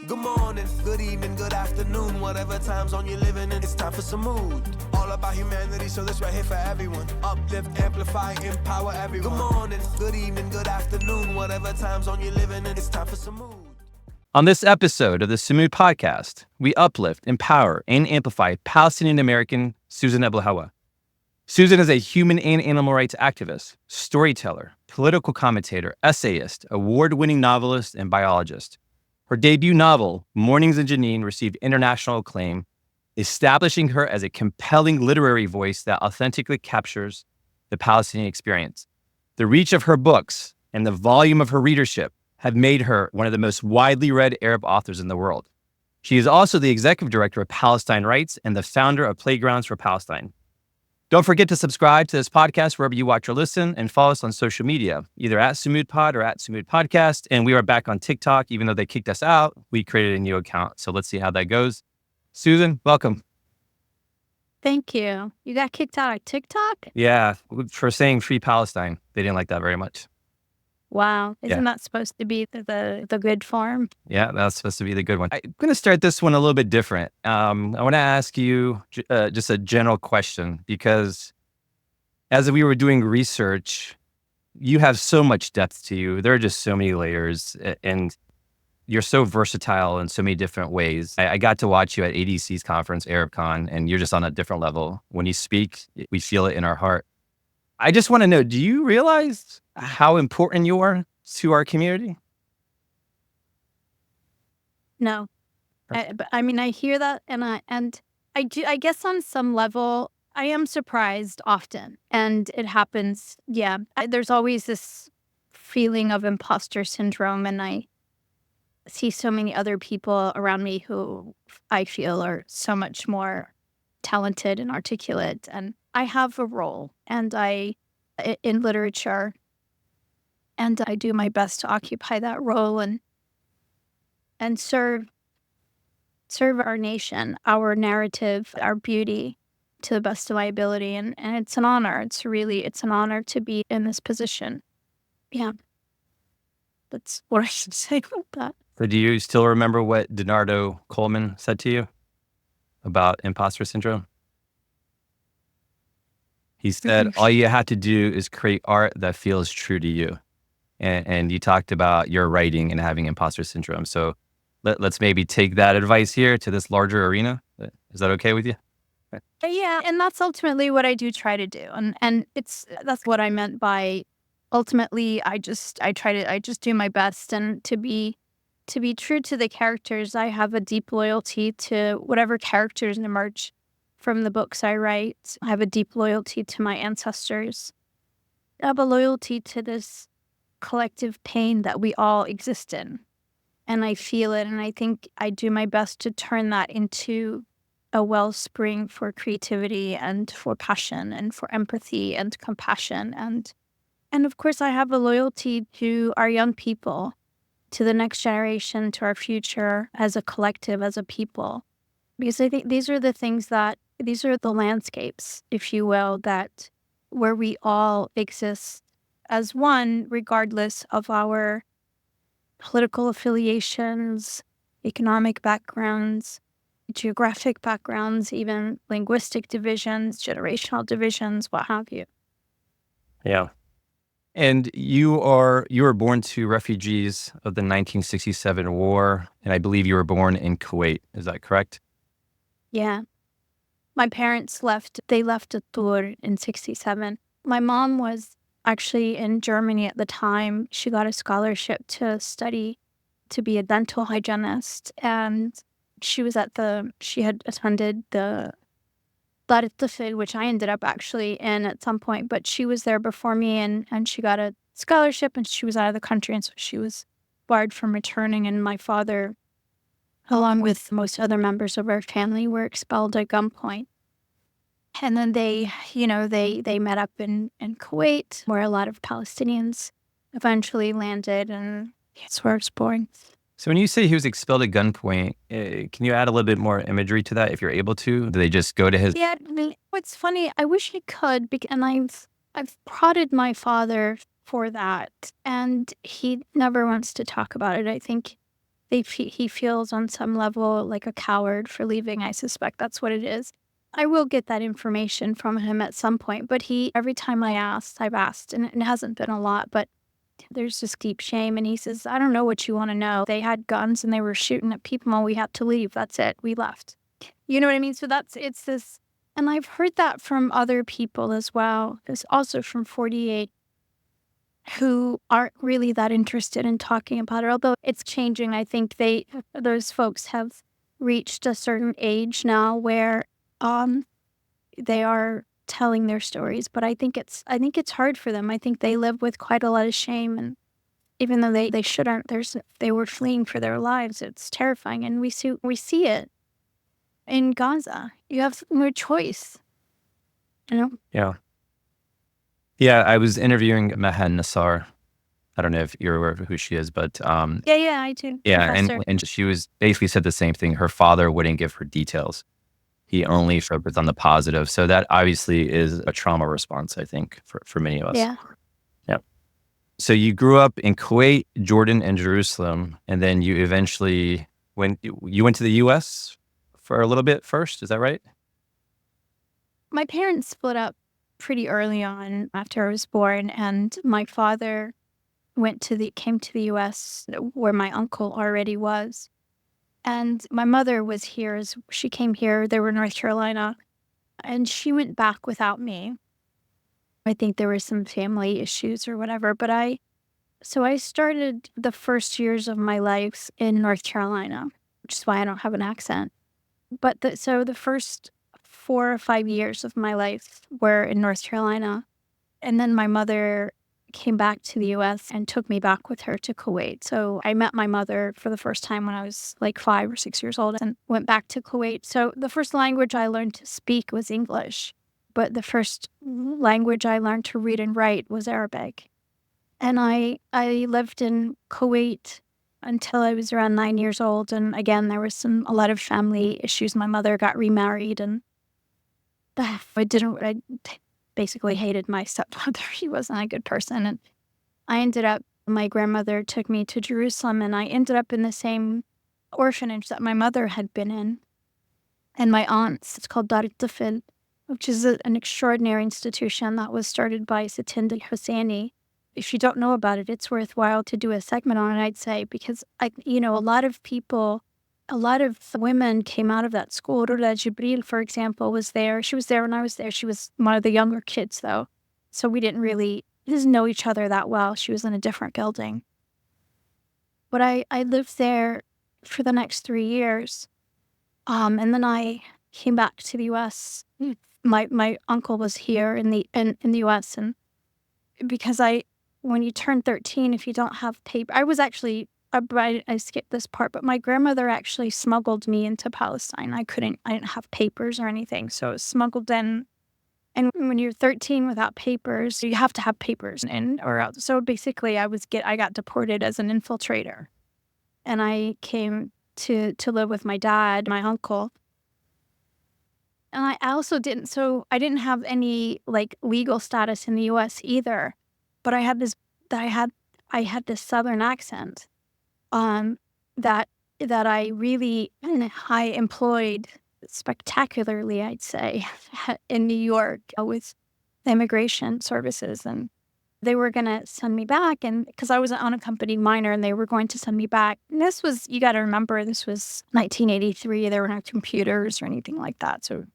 Good morning, good evening, good afternoon, whatever time zone you're living in, it's time for Sumud. All about humanity, so this right here for everyone. Uplift, amplify, empower everyone. Good morning, good evening, good afternoon, whatever time zone you're living in, it's time for Sumud. On this episode of the Sumud podcast, we uplift, empower, and amplify Palestinian American Susan Abulhawa. Susan is a human and animal rights activist, storyteller, political commentator, essayist, award-winning novelist, and biologist. Her debut novel, Mornings in Jenin, received international acclaim, establishing her as a compelling literary voice that authentically captures the Palestinian experience. The reach of her books and the volume of her readership have made her one of the most widely read Arab authors in the world. She is also the executive director of Palestine Rights and the founder of Playgrounds for Palestine. Don't forget to subscribe to this podcast wherever you watch or listen, and follow us on social media, either at Sumud Pod or at Sumud Podcast. And we are back on TikTok. Even though they kicked us out, we created a new account. So let's see how that goes. Susan, welcome. Thank you. You got kicked out of TikTok? Yeah, for saying Free Palestine. They didn't like that very much. Wow. Isn't that supposed to be the good form? Yeah, that's supposed to be the good one. I'm going to start this one a little bit different. I want to ask you just a general question, because as we were doing research, you have so much depth to you. There are just so many layers, and you're so versatile in so many different ways. I got to watch you at ADC's conference, ArabCon, and you're just on a different level. When you speak, we feel it in our heart. I just want to know, do you realize how important you are to our community? No. I hear that, and I do. I guess on some level, I am surprised often, and it happens. Yeah, there's always this feeling of imposter syndrome, and I see so many other people around me who I feel are so much more talented and articulate, and I have a role, and in literature, and I do my best to occupy that role and serve our nation, our narrative, our beauty to the best of my ability, and it's an honor. It's an honor to be in this position. Yeah, that's what I should say about that. So do you still remember what Donardo Coleman said to you about imposter syndrome? He said, all you have to do is create art that feels true to you. And you talked about your writing and having imposter syndrome. So let's maybe take that advice here to this larger arena. Is that okay with you? Yeah, and that's ultimately what I do try to do. And that's what I meant by ultimately I just do my best, and to be true to the characters. I have a deep loyalty to whatever characters emerge from the books I write. I have a deep loyalty to my ancestors. I have a loyalty to this collective pain that we all exist in. And I feel it, and I think I do my best to turn that into a wellspring for creativity and for passion and for empathy and compassion. And of course, I have a loyalty to our young people, to the next generation, to our future as a collective, as a people. Because I think these are the landscapes, if you will, that where we all exist as one, regardless of our political affiliations, economic backgrounds, geographic backgrounds, even linguistic divisions, generational divisions, what have you. Yeah. And you were born to refugees of the 1967 war, and I believe you were born in Kuwait. Is that correct? Yeah. My parents left Tur in 67. My mom was actually in Germany at the time. She got a scholarship to study to be a dental hygienist, and she had attended the Dar, which I ended up actually in at some point, but she was there before me, and she got a scholarship, and she was out of the country, and so she was barred from returning, and my father, along with most other members of our family, were expelled at gunpoint. And then they met up in Kuwait, where a lot of Palestinians eventually landed, and that's where I was born. So when you say he was expelled at gunpoint, can you add a little bit more imagery to that if you're able to? Do they just go to his... Yeah, it's funny. I wish I could, and I've prodded my father for that, and he never wants to talk about it. I think he feels on some level like a coward for leaving. I suspect that's what it is. I will get that information from him at some point, but every time I've asked, and it hasn't been a lot, but there's this deep shame. And he says, I don't know what you want to know. They had guns and they were shooting at people and we had to leave. That's it. We left. You know what I mean? So it's this, and I've heard that from other people as well. It's also from 48 who aren't really that interested in talking about it, although it's changing. I think those folks have reached a certain age now where they are telling their stories, but I think it's hard for them. I think they live with quite a lot of shame, and even though they shouldn't, they were fleeing for their lives. It's terrifying, and we see it in Gaza. You have no choice, you know. Yeah, I was interviewing Mahan Nassar. I don't know if you're aware of who she is, but Yeah, I do. yeah, Professor. and she was basically said the same thing. Her father wouldn't give her details. He only focused on the positive. So that obviously is a trauma response, I think, for many of us. Yeah. Yeah. So you grew up in Kuwait, Jordan, and Jerusalem, and then you eventually went to the U.S. for a little bit first. Is that right? My parents split up pretty early on after I was born, and my father came to the U.S. where my uncle already was. And my mother was here she came here. They were in North Carolina, and she went back without me. I think there were some family issues or whatever, but I started the first years of my life in North Carolina, which is why I don't have an accent. But the first 4 or 5 years of my life were in North Carolina, and then my mother came back to the U.S. and took me back with her to Kuwait. So I met my mother for the first time when I was like 5 or 6 years old and went back to Kuwait. So the first language I learned to speak was English, but the first language I learned to read and write was Arabic. And I lived in Kuwait until I was around 9 years old. And again, there was a lot of family issues. My mother got remarried, and I basically hated my stepfather. He wasn't a good person. And my grandmother took me to Jerusalem, and I ended up in the same orphanage that my mother had been in. And my aunt's, it's called Dar al-Tifl, which is an extraordinary institution that was started by Satind al-Husseini. If you don't know about it, it's worthwhile to do a segment on it, I'd say, because a lot of women came out of that school. Rula Jibril, for example, was there. She was there when I was there. She was one of the younger kids, though. So we didn't know each other that well. She was in a different building. But I lived there for the next 3 years. And then I came back to the U.S. My uncle was here in the U.S. And because when you turn 13, if you don't have paper, I skipped this part, but my grandmother actually smuggled me into Palestine. I didn't have papers or anything, so it was smuggled in. And when you're 13 without papers, you have to have papers or else. So basically, I got deported as an infiltrator, and I came to live with my dad, my uncle. And I also didn't have any like legal status in the U.S. either, but I had this Southern accent. That I employed spectacularly, I'd say, in New York with immigration services. And they were going to send me back, and because I was an unaccompanied minor, and they were going to send me back. And you got to remember, this was 1983. There were no computers or anything like that. So,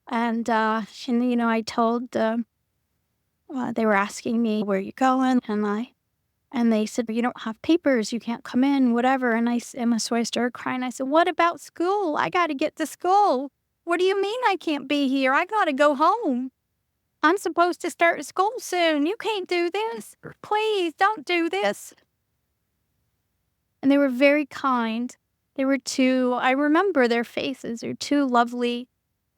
and I told, they were asking me, where are you going? And they said, you don't have papers, you can't come in, whatever. So I started crying. I said, what about school? I got to get to school. What do you mean I can't be here? I got to go home. I'm supposed to start school soon. You can't do this. Please don't do this. And they were very kind. I remember their faces. They're two lovely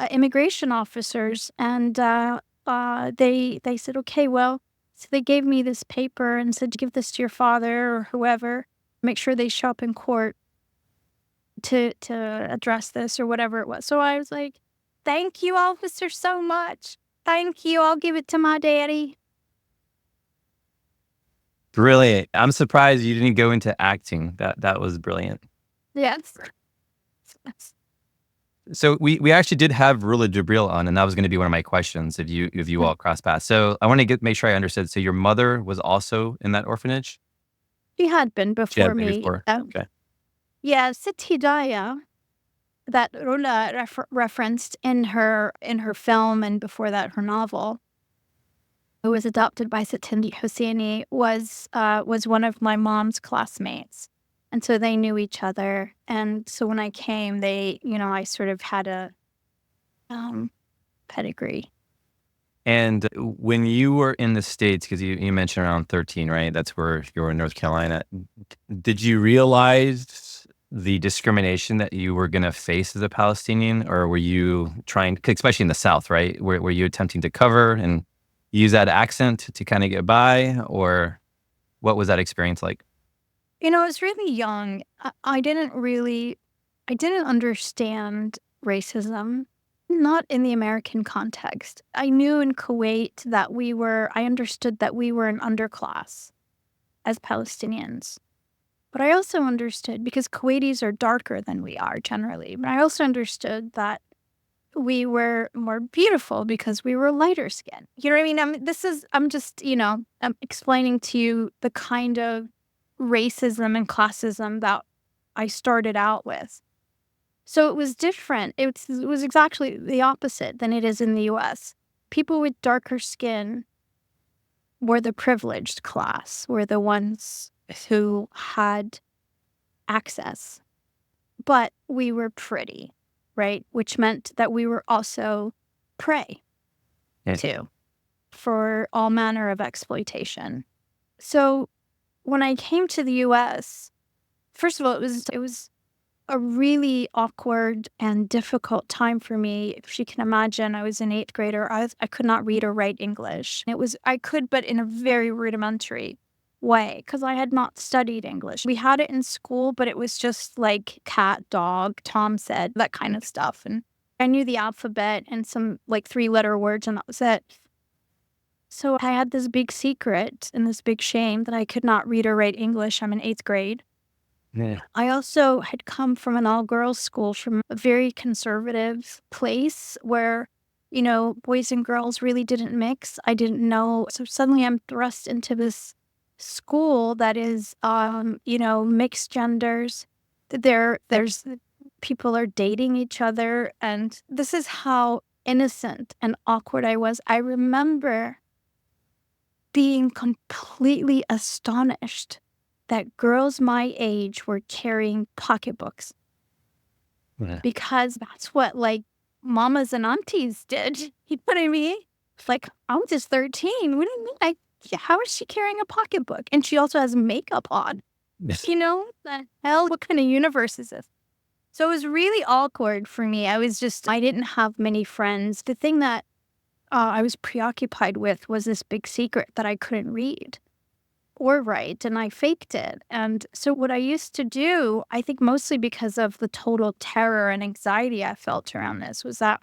immigration officers. And they said, okay, well, so they gave me this paper and said, give this to your father or whoever. Make sure they show up in court to address this or whatever it was. So I was like, thank you, officer, so much. Thank you. I'll give it to my daddy. Brilliant. I'm surprised you didn't go into acting. That was brilliant. Yes. So we actually did have Rula Jibril on, and that was going to be one of my questions if you all cross paths. So I want to make sure I understood. So your mother was also in that orphanage? She had been She had before been me. before. Okay. Yeah, Sit Hidayah, that Rula referenced in her film and before that her novel, who was adopted by Sitindi Husseini, was one of my mom's classmates. And so they knew each other. And so when I came, I sort of had a pedigree. And when you were in the States, because you mentioned around 13, right? That's where you were in North Carolina. Did you realize the discrimination that you were going to face as a Palestinian? Or were you trying, especially in the South, right? Were you attempting to cover and use that accent to kind of get by? Or what was that experience like? I was really young. I didn't understand racism, not in the American context. I knew in Kuwait that I understood that we were an underclass as Palestinians. But I also understood, because Kuwaitis are darker than we are generally, but I also understood that we were more beautiful because we were lighter skinned. You know what I mean? I'm just, I'm explaining to you the kind of racism and classism that I started out with. So it was different. It was exactly the opposite than it is in the US. People with darker skin were the privileged class, were the ones who had access. But we were pretty, right? Which meant that we were also prey Yeah. too for all manner of exploitation. So when I came to the US, first of all, it was a really awkward and difficult time for me. If you can imagine, I was an 8th grader. I could not read or write English. I could, but in a very rudimentary way, because I had not studied English. We had it in school, but it was just like cat, dog, Tom said, that kind of stuff. And I knew the alphabet and some like 3-letter words, and that was it. So I had this big secret and this big shame that I could not read or write English. I'm in 8th grade. Yeah. I also had come from an all-girls school, from a very conservative place where, boys and girls really didn't mix. I didn't know. So suddenly I'm thrust into this school that is, mixed genders. There's people are dating each other. And this is how innocent and awkward I was. I remember being completely astonished that girls my age were carrying pocketbooks, Yeah. because that's what like mamas and aunties did. You know what I mean? Like, I was just 13. What do you mean? How is she carrying a pocketbook? And she also has makeup on. Yes. The hell? What kind of universe is this? So it was really awkward for me. I didn't have many friends. The thing that I was preoccupied with was this big secret that I couldn't read or write, and I faked it. And so what I used to do, I think mostly because of the total terror and anxiety I felt around this, was that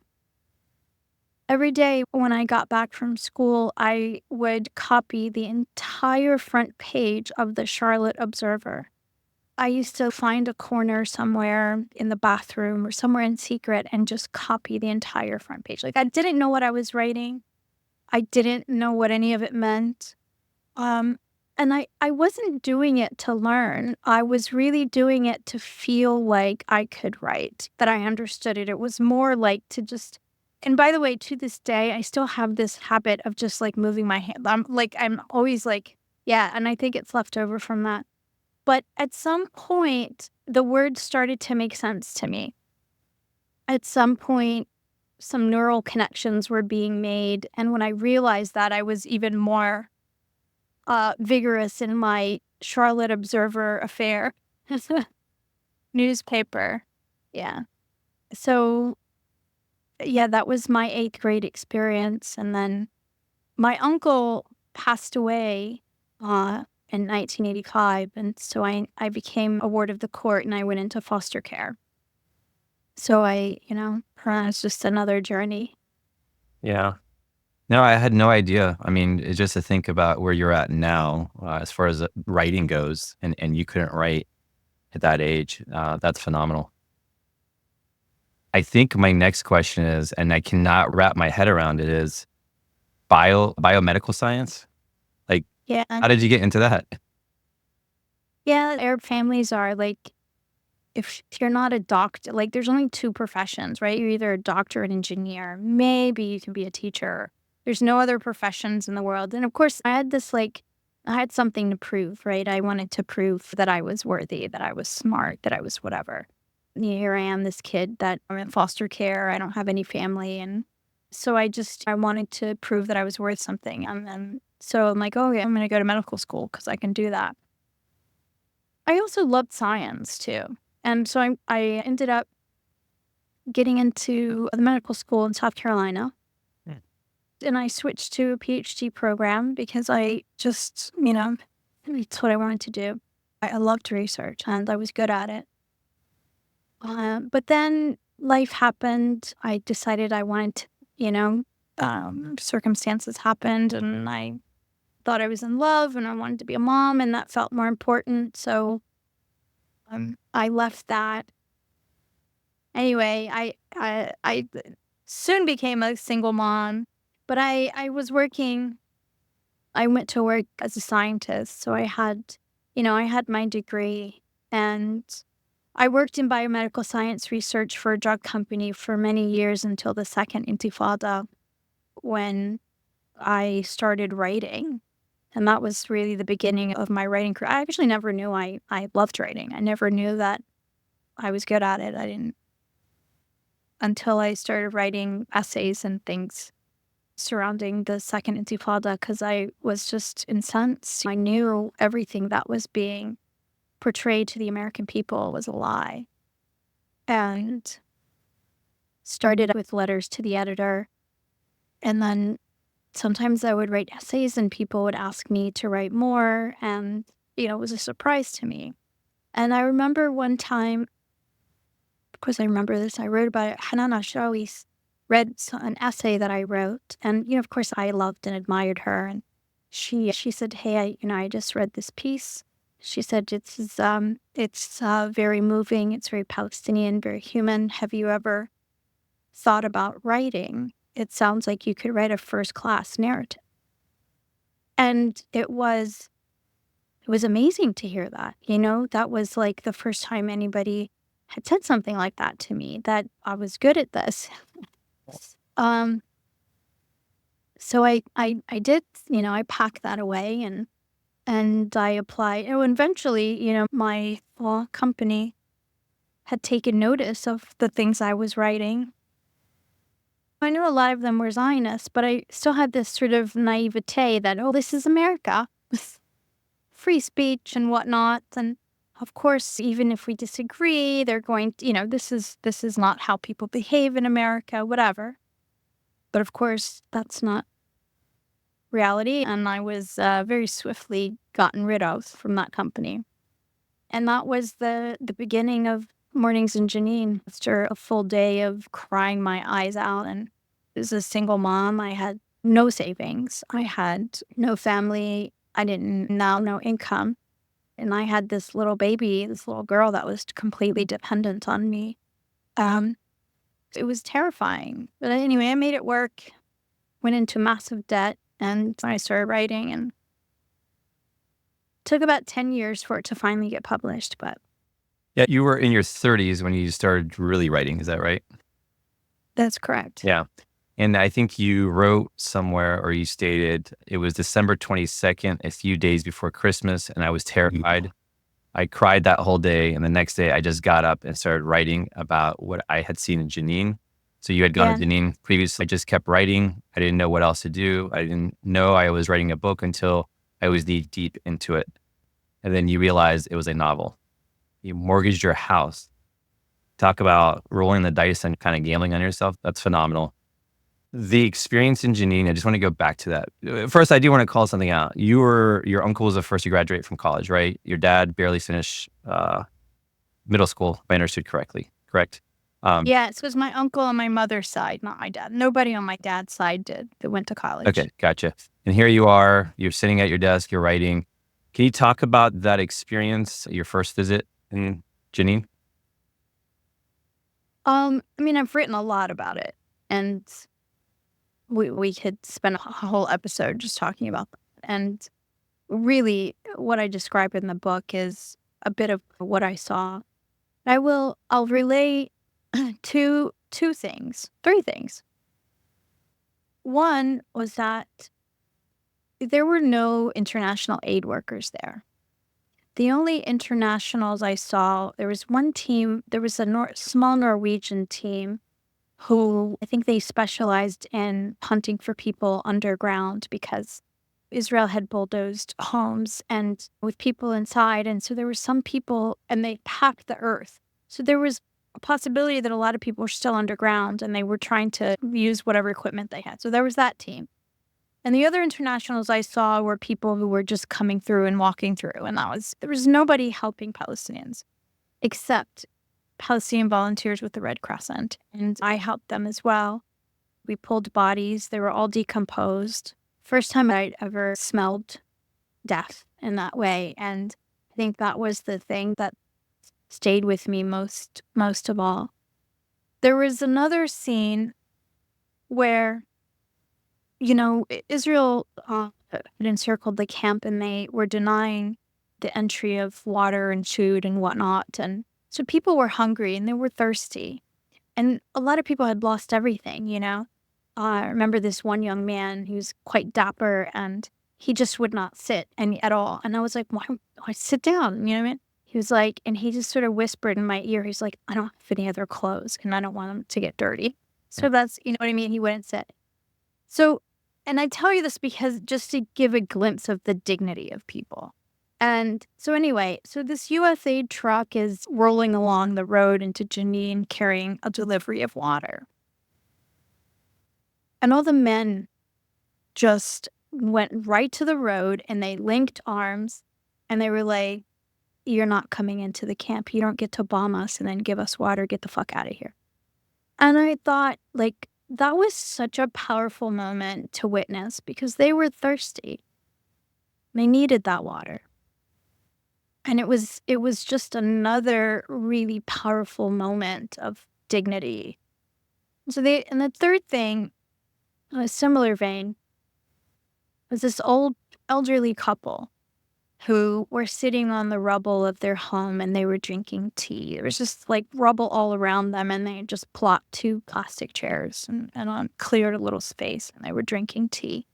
every day when I got back from school, I would copy the entire front page of the Charlotte Observer. I used to find a corner somewhere in the bathroom or somewhere in secret and just copy the entire front page. Like, I didn't know what I was writing. I didn't know what any of it meant. And I wasn't doing it to learn. I was really doing it to feel like I could write, that I understood it. It was more like to just, and by the way, to this day, I still have this habit of just like moving my hand. I'm always like, yeah, and I think it's left over from that. But at some point, the words started to make sense to me. At some point, some neural connections were being made. And when I realized that, I was even more vigorous in my Charlotte Observer affair. Newspaper. Yeah. So, yeah, that was my 8th grade experience. And then my uncle passed away in 1985. And so I became a ward of the court and I went into foster care. So it's just another journey. Yeah. No, I had no idea. I mean, it's just to think about where you're at now, as far as writing goes, and you couldn't write at that age. That's phenomenal. I think my next question is, and I cannot wrap my head around it, is biomedical science. Like, Yeah. how did you get into that? Yeah. Arab families are like, if you're not a doctor, like there's only two professions, right? You're either a doctor or an engineer. Maybe you can be a teacher. There's no other professions in the world. And of course, I had this like, I had something to prove, right? I wanted to prove that I was worthy, that I was smart, that I was whatever. And here I am, this kid that I'm in foster care. I don't have any family. And so I wanted to prove that I was worth something. And then, so I'm like, oh, yeah, I'm going to go to medical school because I can do that. I also loved science too. And so I ended up getting into the medical school in South Carolina. Hmm. And I switched to a PhD program because I just, it's what I wanted to do. I loved research and I was good at it. But then life happened. I decided I wanted to, circumstances happened and I thought I was in love and I wanted to be a mom and that felt more important. So I left that. Anyway, I soon became a single mom, but I was working. I went to work as a scientist, so I had my degree, and I worked in biomedical science research for a drug company for many years until the second Intifada, when I started writing. And that was really the beginning of my writing career. I actually never knew I loved writing. I never knew that I was good at it. I didn't until I started writing essays and things surrounding the second Intifada because I was just incensed. I knew everything that was being portrayed to the American people was a lie. And started with letters to the editor. And then sometimes I would write essays and people would ask me to write more. And, it was a surprise to me. And I remember one time, of course I remember this, I wrote about it. Hanan Ashrawi read an essay that I wrote. And, of course I loved and admired her. And she said, hey, I just read this piece. She said, it's very moving. It's very Palestinian, very human. Have you ever thought about writing? It sounds like you could write a first-class narrative. And it was amazing to hear that. That was like the first time anybody had said something like that to me, that I was good at this. So I did, I packed that away and I applied. Oh, and eventually, my law company had taken notice of the things I was writing. I knew a lot of them were Zionists, but I still had this sort of naivete that, oh, this is America, with free speech and whatnot. And of course, even if we disagree, they're going to, this is not how people behave in America, whatever. But of course, that's not reality. And I was very swiftly gotten rid of from that company. And that was the beginning of Mornings in Jenin. After a full day of crying my eyes out, and as a single mom, I had no savings. I had no family. I didn't no income. And I had this little baby, this little girl that was completely dependent on me. It was terrifying. But anyway, I made it work, went into massive debt, and I started writing, and it took about 10 years for it to finally get published, but Yeah, you were in your 30s when you started really writing. Is that right? that's correct. Yeah. And I think you wrote somewhere, or you stated it was December 22nd, a few days before Christmas, and I was terrified. I cried that whole day. And the next day I just got up and started writing about what I had seen in Jenin. So you had gone to Jenin previously. I just kept writing. I didn't know what else to do. I didn't know I was writing a book until I was knee deep into it. And then you realized it was a novel. You mortgaged your house. Talk about rolling the dice and kind of gambling on yourself. That's phenomenal. The experience in Jenin, I just want to go back to that. First, I do want to call something out. Your uncle was the first to graduate from college, right? Your dad barely finished middle school, if I understood correctly, correct? Yes, it was my uncle on my mother's side, not my dad. Nobody on my dad's side did that went to college. Okay, gotcha. And here you are, you're sitting at your desk, you're writing. Can you talk about that experience, your first visit in Jenin? I mean, I've written a lot about it, and we could spend a whole episode just talking about that. And really, what I describe in the book is a bit of what I saw. I'll relay two things, three things. One was that there were no international aid workers there. The only internationals I saw, there was one team, there was a small Norwegian team who I think they specialized in hunting for people underground because Israel had bulldozed homes and with people inside. And so there were some people and they packed the earth. So there was a possibility that a lot of people were still underground and they were trying to use whatever equipment they had. So there was that team. And the other internationals I saw were people who were just coming through and walking through. And there was nobody helping Palestinians except Palestinian volunteers with the Red Crescent. And I helped them as well. We pulled bodies. They were all decomposed. First time I'd ever smelled death in that way. And I think that was the thing that stayed with me most of all. There was another scene where Israel had encircled the camp and they were denying the entry of water and food and whatnot. And so people were hungry and they were thirsty. And a lot of people had lost everything, I remember this one young man who was quite dapper and he just would not sit at all. And I was like, why sit down? You know what I mean? He was like, and he just sort of whispered in my ear, he's like, I don't have any other clothes and I don't want them to get dirty. So that's, you know what I mean? He wouldn't sit. So, and I tell you this because just to give a glimpse of the dignity of people. And so anyway, so this USAID truck is rolling along the road into Jenin carrying a delivery of water. And all the men just went right to the road and they linked arms and they were like, you're not coming into the camp. You don't get to bomb us and then give us water. Get the fuck out of here. And I thought, that was such a powerful moment to witness because they were thirsty. They needed that water. And it was just another really powerful moment of dignity. So and the third thing, in a similar vein, was this old elderly couple who were sitting on the rubble of their home and they were drinking tea. There was just rubble all around them and they just plopped two plastic chairs and cleared a little space and they were drinking tea.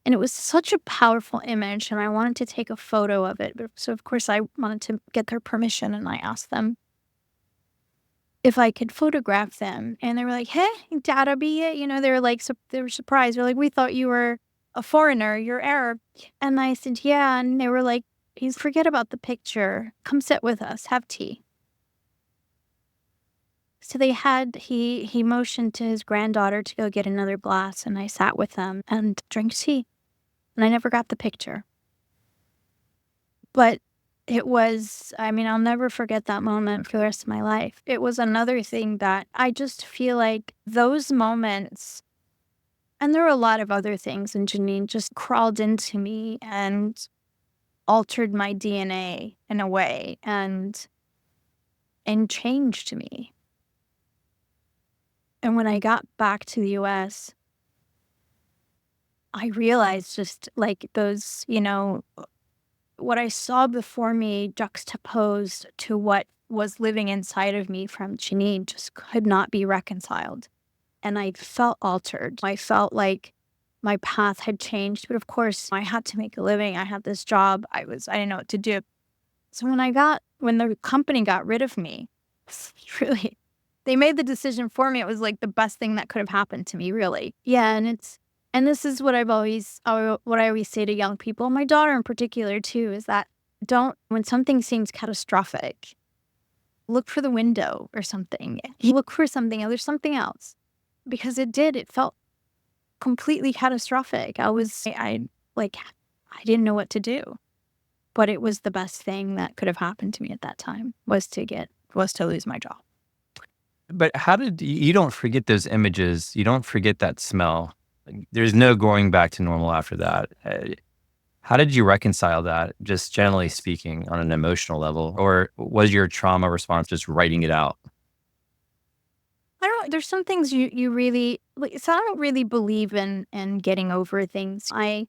And it was such a powerful image and I wanted to take a photo of it. So of course I wanted to get their permission and I asked them if I could photograph them. And they were like, hey, Dada be it. They were they were surprised. They're like, we thought you were a foreigner, you're Arab. And I said, yeah. And they were like, please forget about the picture. Come sit with us, have tea. So he motioned to his granddaughter to go get another glass. And I sat with them and drank tea. And I never got the picture. But it was, I'll never forget that moment for the rest of my life. It was another thing that I just feel like those moments, and there were a lot of other things in Jenin, just crawled into me and altered my DNA in a way and changed me. And when I got back to the US, I realized just those, what I saw before me juxtaposed to what was living inside of me from Jenin just could not be reconciled. And I felt altered. I felt like my path had changed. But of course, I had to make a living. I had this job. I didn't know what to do. So when the company got rid of me, really, they made the decision for me. It was the best thing that could have happened to me, really. Yeah, and this is what I always say to young people, my daughter in particular too, is that when something seems catastrophic, look for the window or something. Look for something, there's something else. Because it felt completely catastrophic. I didn't know what to do. But it was the best thing that could have happened to me at that time was to lose my job. But how did you don't forget those images? You don't forget that smell. Like, there's no going back to normal after that. How did you reconcile that, just generally speaking, on an emotional level? Or was your trauma response just writing it out? I don't there's some things you really like, so I don't really believe in getting over things. I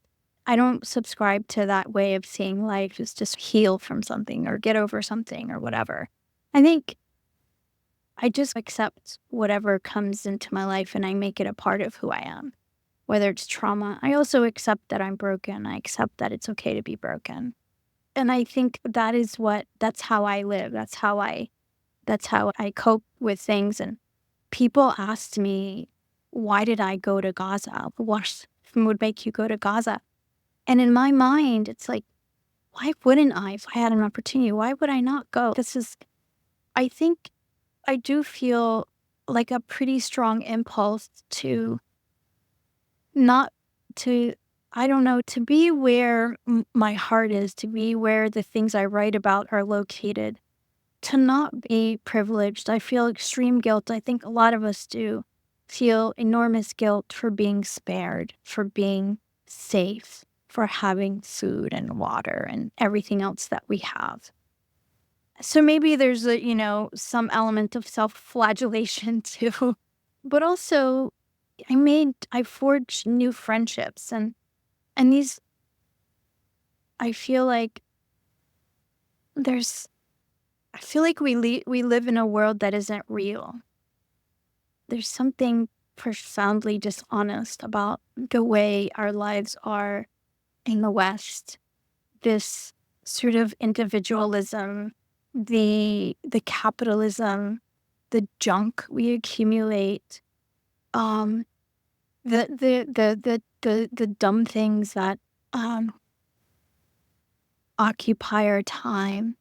don't subscribe to that way of seeing life as just heal from something or get over something or whatever. I think I just accept whatever comes into my life and I make it a part of who I am, whether it's trauma. I also accept that I'm broken. I accept that it's okay to be broken. And I think that's how I live. That's how I cope with things. And people asked me, why did I go to Gaza? What would make you go to Gaza? And in my mind, it's like, why wouldn't I if I had an opportunity? Why would I not go? I think I do feel like a pretty strong impulse to not to, I don't know, to be where my heart is, to be where the things I write about are located, to not be privileged. I feel extreme guilt. I think a lot of us do feel enormous guilt for being spared, for being safe, for having food and water and everything else that we have. So maybe there's some element of self-flagellation too. But also I forged new friendships and these I feel like there's I feel like we live in a world that isn't real. There's something profoundly dishonest about the way our lives are in the West. This sort of individualism, the capitalism, the junk we accumulate, um, the dumb things that um, occupy our time.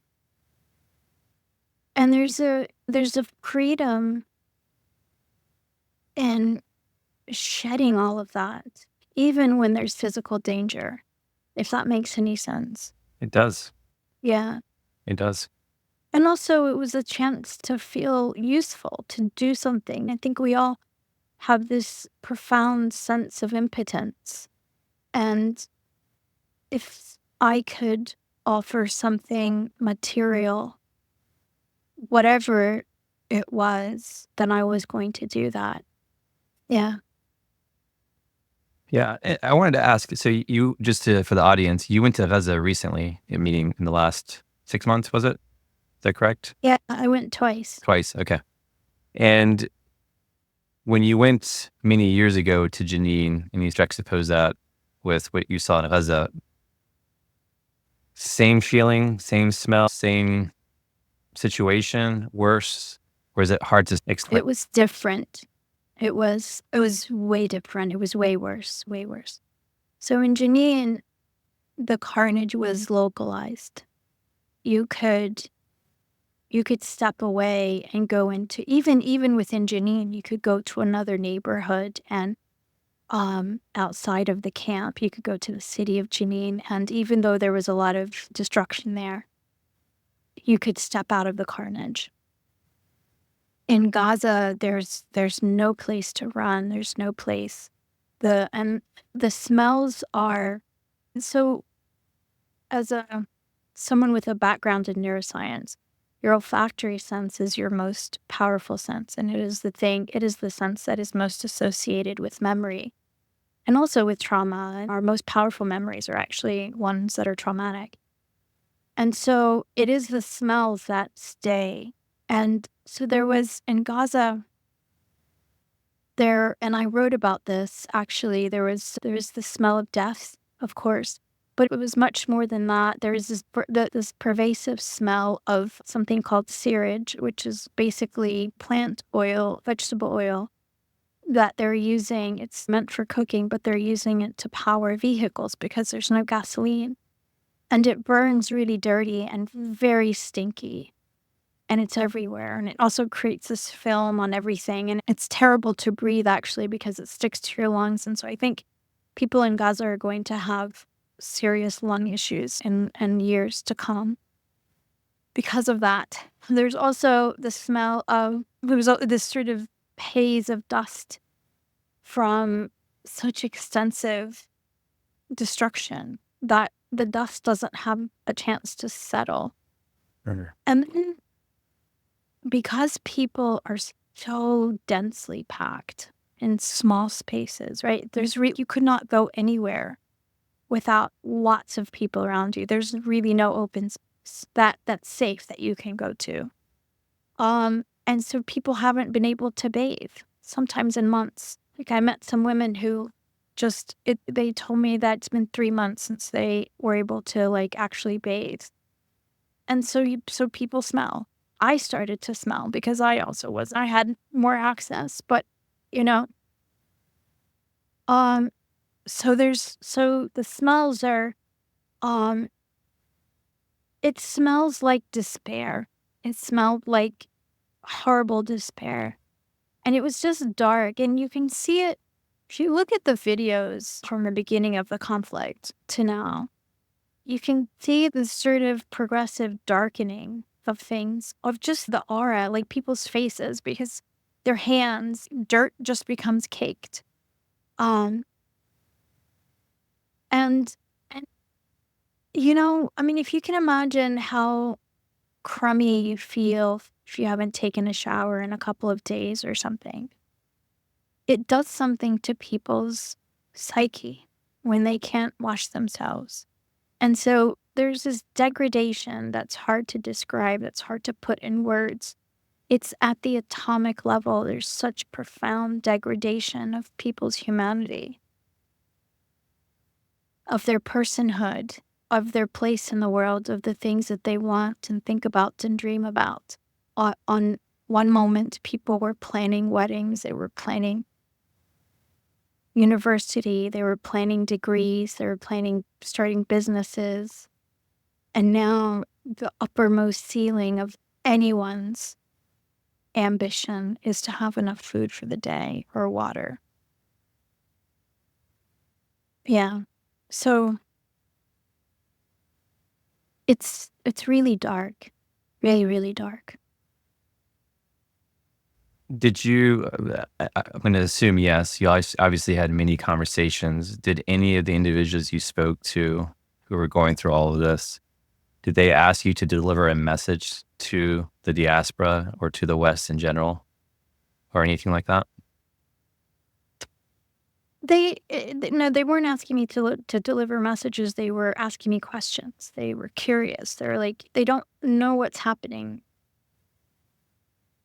And there's a freedom in shedding all of that, even when there's physical danger, if that makes any sense. It does. Yeah. It does. And also, it was a chance to feel useful, to do something. I think we all have this profound sense of impotence. And if I could offer something material, whatever it was, then I was going to do that. Yeah. Yeah. I wanted to ask, so you, for the audience, you went to Gaza recently, meaning in the last 6 months, was it? Is that correct? Yeah, I went twice. Twice. Okay. And when you went many years ago to Jenin and you juxtapose that with what you saw in Gaza, same feeling, same smell, same situation, worse? Or is it hard to explain? It was different. It was way different. It was way worse, way worse. So in Jenin, the carnage was localized. You could step away and go into even within Jenin, you could go to another neighborhood and outside of the camp, you could go to the city of Jenin, and even though there was a lot of destruction there, you could step out of the carnage. In Gaza, there's no place to run. There's no place. The smells are so. As someone with a background in neuroscience, your olfactory sense is your most powerful sense, and it is the sense that is most associated with memory and also with trauma. And our most powerful memories are actually ones that are traumatic. And so it is the smells that stay. And so there was in Gaza and I wrote about this actually, there was the smell of death, of course, but it was much more than that. There was this pervasive smell of something called sirage, which is basically plant oil, vegetable oil, that they're using. It's meant for cooking, but they're using it to power vehicles because there's no gasoline. And it burns really dirty and very stinky. And it's everywhere. And it also creates this film on everything. And it's terrible to breathe, actually, because it sticks to your lungs. And so I think people in Gaza are going to have serious lung issues in years to come. because of that. There's also the smell of, there's this sort of haze of dust from such extensive destruction that the dust doesn't have a chance to settle. Mhm. And then because people are so densely packed in small spaces, right? You could not go anywhere without lots of people around you. There's really no open space that's safe that you can go to. And so people haven't been able to bathe, sometimes in months. Like I met some women who they told me that it's been 3 months since they were able to like actually bathe. And so people smell. I started to smell because I had more access, but you know, um, so the smells are, um, it smells like despair. It smelled like horrible despair. And it was just dark. And you can see it if you look at the videos from the beginning of the conflict to now. You can see the sort of progressive darkening of things, of just the aura, like people's faces, because their hands, dirt just becomes caked. Um, and, and, I mean, if you can imagine how crummy you feel if you haven't taken a shower in a couple of days or something, it does something to people's psyche when they can't wash themselves. And so there's this degradation that's hard to describe, that's hard to put in words. It's at the atomic level. There's such profound degradation of people's humanity, of their personhood, of their place in the world, of the things that they want and think about and dream about. On one moment, people were planning weddings, they were planning university, they were planning degrees, they were planning starting businesses. And now the uppermost ceiling of anyone's ambition is to have enough food for the day or water. Yeah. So it's really dark. Really, really dark. Did you, I'm going to assume yes, you obviously had many conversations. Did any of the individuals you spoke to who were going through all of this, did they ask you to deliver a message to the diaspora or to the West in general or anything like that? No, they weren't asking me to deliver messages. They were asking me questions. They were curious. They're like, they don't know what's happening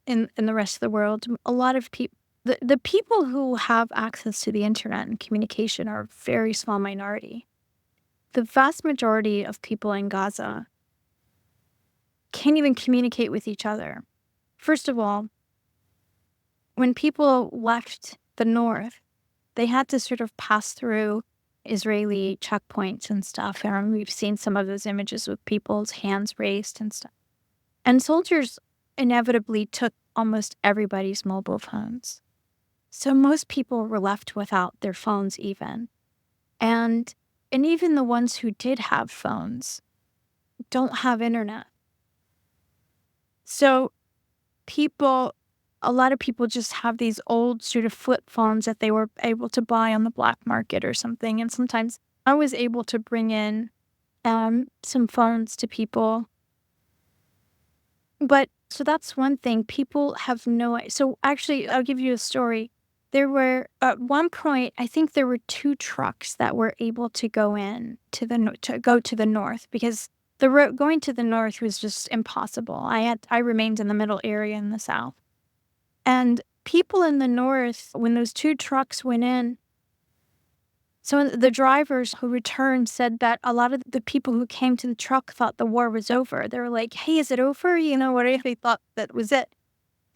in the rest of the world. A lot of people, the people who have access to the internet and communication are a very small minority. The vast majority of people in Gaza can't even communicate with each other. First of all, when people left the north, they had to sort of pass through Israeli checkpoints and stuff. And we've seen some of those images with people's hands raised and stuff. And soldiers inevitably took almost everybody's mobile phones. So most people were left without their phones even. And even the ones who did have phones don't have internet. So a lot of people just have these old sort of flip phones that they were able to buy on the black market or something. And sometimes I was able to bring in some phones to people. But so that's one thing. People have no idea. So actually, I'll give you a story. There were, at one point, I think there were 2 trucks that were able to go to go to the north, because the road going to the north was just impossible. I remained in the middle area in the south. And people in the north, when those 2 trucks went in, so the drivers who returned said that a lot of the people who came to the truck thought the war was over. They were like, "Hey, is it over?" What if they thought that was it?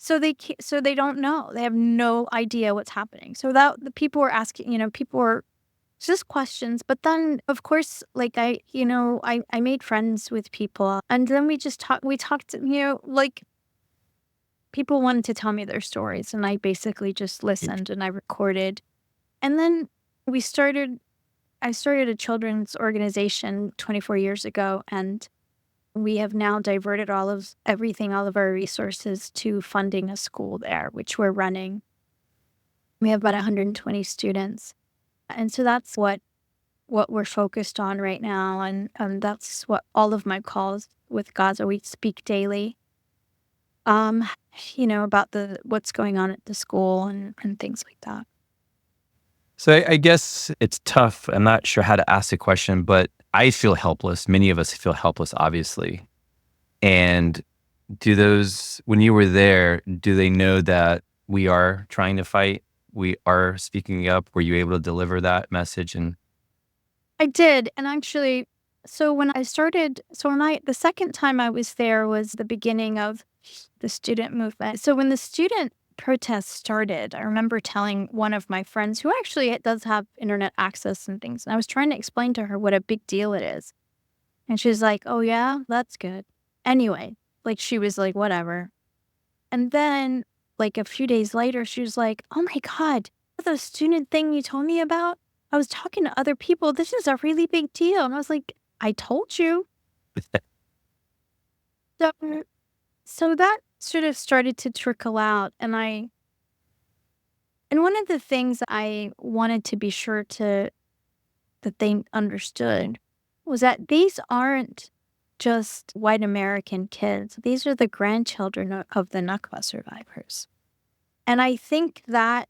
So they don't know. They have no idea what's happening. So that the people were asking, people were just questions. But then, of course, like I made friends with people, and then we talked, like people wanted to tell me their stories, and I basically just listened and I recorded. And then I started a children's organization 24 years ago, and We have now diverted all of our resources to funding a school there, which we're running. We have about 120 students. And so that's what we're focused on right now. And that's what all of my calls with Gaza, we speak daily, um, about what's going on at the school and things like that. So I guess it's tough. I'm not sure how to ask the question, but I feel helpless. Many of us feel helpless, obviously. And when you were there, do they know that we are trying to fight? We are speaking up. Were you able to deliver that message? And I did. And actually, the second time I was there was the beginning of the student movement. So when the student protests started, I remember telling one of my friends who actually does have internet access and things, and I was trying to explain to her what a big deal it is. And she's like, oh, yeah, that's good. Anyway, like she was like, whatever. And then like a few days later, she was like, oh my God, the student thing you told me about, I was talking to other people. This is a really big deal. And I was like, I told you. So, so that sort of started to trickle out. And one of the things I wanted to be sure that they understood was that these aren't just white American kids. These are the grandchildren of the Nakba survivors. And I think that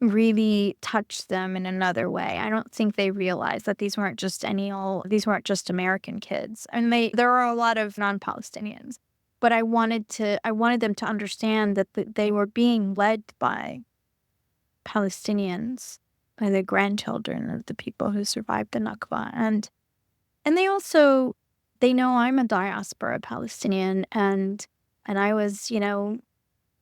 really touched them in another way. I don't think they realized that these weren't just American kids. And there are a lot of non-Palestinians. But I wanted them to understand that they were being led by Palestinians, by the grandchildren of the people who survived the Nakba. And they know I'm a diaspora Palestinian, and I was,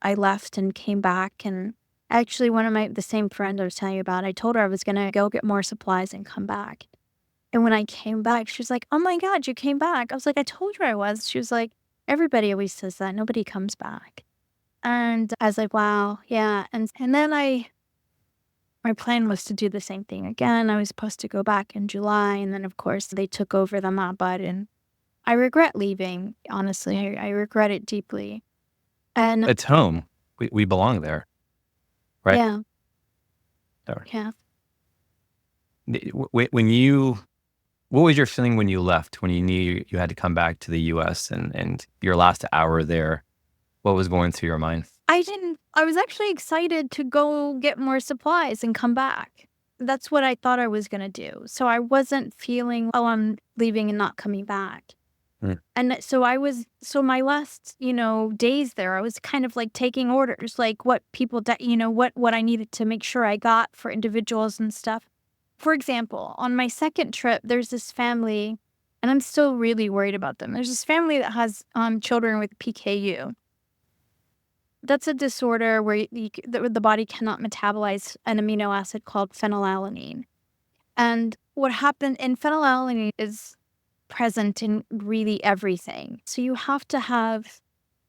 I left and came back. And actually, the same friend I was telling you about, I told her I was going to go get more supplies and come back. And when I came back, she was like, oh my God, you came back. I was like, I told you I was. She was like, everybody always says that. Nobody comes back. And I was like, wow, yeah. And then my plan was to do the same thing again. I was supposed to go back in July. And then, of course, they took over the Ma'bad. And I regret leaving, honestly. I regret it deeply. And it's home. We belong there, right? yeah. Or- Yeah. What was your feeling when you left, when you knew you had to come back to the U.S. and your last hour there? What was going through your mind? I was actually excited to go get more supplies and come back. That's what I thought I was going to do. So I wasn't feeling, oh, I'm leaving and not coming back. And so my last, days there, I was kind of like taking orders, like what people, what I needed to make sure I got for individuals and stuff. For example, on my second trip, there's this family, and I'm still really worried about them. There's this family that has children with PKU. That's a disorder where the body cannot metabolize an amino acid called phenylalanine. And what happened in phenylalanine is present in really everything. So you have to have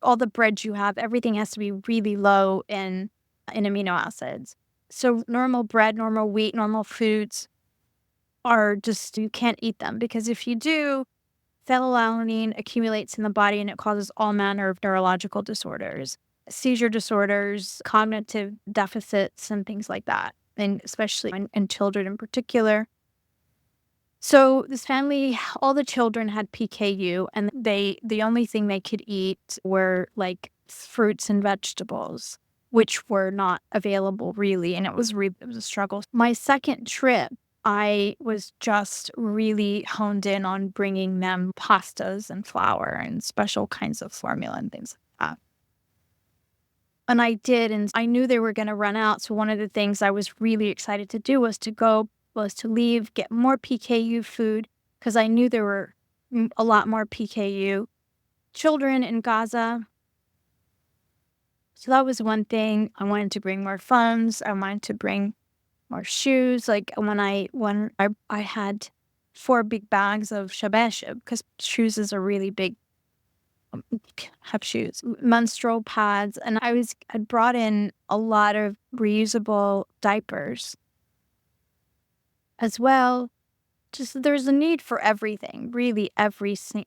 all the bread you have, everything has to be really low in amino acids. So normal bread, normal wheat, normal foods are just, you can't eat them because if you do, phenylalanine accumulates in the body and it causes all manner of neurological disorders, seizure disorders, cognitive deficits, and things like that, and especially in children in particular. So this family, all the children had PKU, and the only thing they could eat were like fruits and vegetables, which were not available really, and it was a struggle. My second trip, I was just really honed in on bringing them pastas and flour and special kinds of formula and things like that. And I did, and I knew they were going to run out. So one of the things I was really excited to do was to leave, get more PKU food, because I knew there were a lot more PKU children in Gaza. So that was one thing. I wanted to bring more funds. I wanted to bring more shoes. Like when I had 4 big bags of shabashib, because shoes is a really big, have shoes, menstrual pads. And I'd brought in a lot of reusable diapers as well. just there's a need for everything, really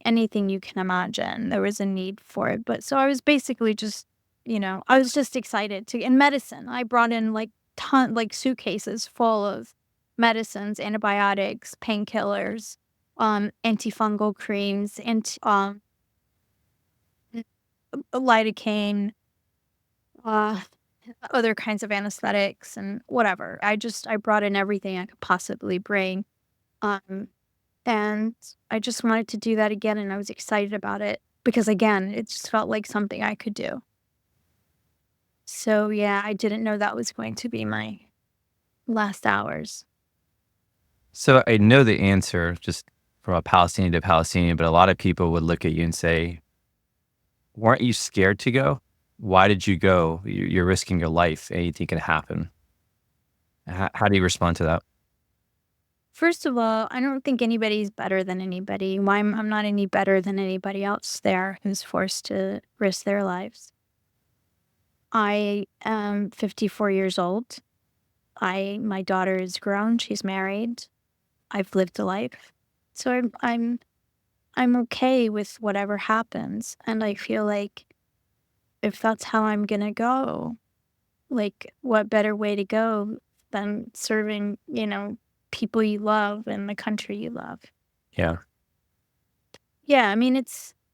anything you can imagine. There was a need for it. But so I was basically just, I was just excited to, in medicine, I brought in like suitcases full of medicines, antibiotics, painkillers, antifungal creams, and lidocaine, uh, other kinds of anesthetics and whatever. I brought in everything I could possibly bring. Um, and I just wanted to do that again, and I was excited about it because, again, it just felt like something I could do. So, yeah, I didn't know that was going to be my last hours. So I know the answer just from a Palestinian to Palestinian, but a lot of people would look at you and say, weren't you scared to go? Why did you go? You're risking your life. Anything can happen. How do you respond to that? First of all, I don't think anybody's better than anybody. I'm not any better than anybody else there who's forced to risk their lives. I am 54 years old. My daughter is grown. She's married. I've lived a life. So I'm okay with whatever happens. And I feel like if that's how I'm gonna go, like what better way to go than serving, people you love and the country you love. Yeah. Yeah, I mean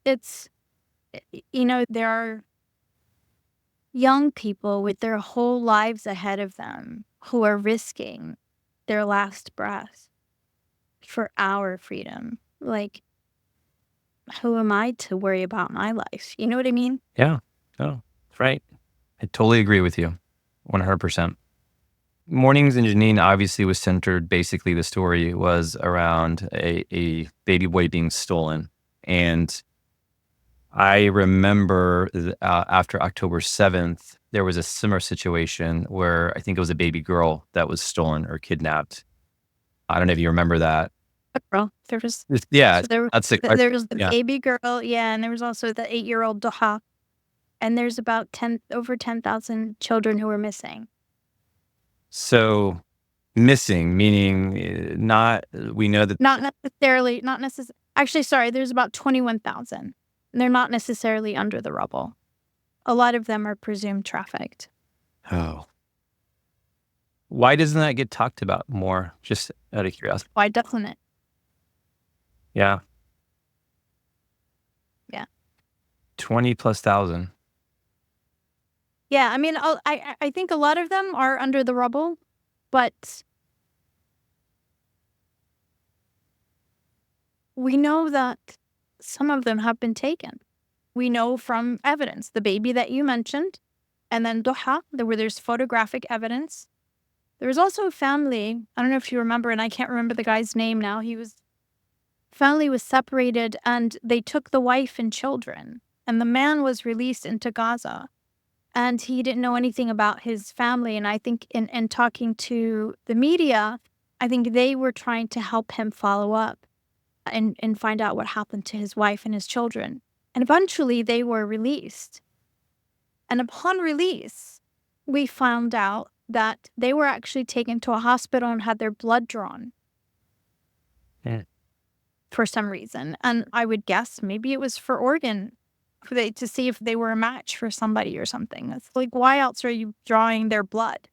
there are young people with their whole lives ahead of them who are risking their last breath for our freedom. Like, who am I to worry about my life? You know what I mean? Yeah. Oh, that's right. I totally agree with you. 100%. Mornings in Jenin obviously was centered, basically the story was around a baby boy being stolen. And I remember after October 7th, there was a similar situation where I think it was a baby girl that was stolen or kidnapped. I don't know if you remember that. A girl. There was Yeah, so there, that's it. there was the Yeah. baby girl, yeah, and there was also the 8-year-old Doha. And there's about over 10,000 children who are missing. So missing, meaning we know that. Not necessarily. Actually, sorry, there's about 21,000. And they're not necessarily under the rubble. A lot of them are presumed trafficked. Oh. Why doesn't that get talked about more? Just out of curiosity. Why doesn't it? Yeah. Yeah. 20,000+. Yeah, I mean, I think a lot of them are under the rubble, but we know that some of them have been taken. We know from evidence, the baby that you mentioned, and then Doha, there's photographic evidence. There was also a family, I don't know if you remember, and I can't remember the guy's name now. Family was separated and they took the wife and children, and the man was released into Gaza. And he didn't know anything about his family. And I think in talking to the media, I think they were trying to help him follow up and find out what happened to his wife and his children. And eventually they were released. And upon release, we found out that they were actually taken to a hospital and had their blood drawn. Yeah. For some reason. And I would guess maybe it was for organ to see if they were a match for somebody or something. It's like, why else are you drawing their blood?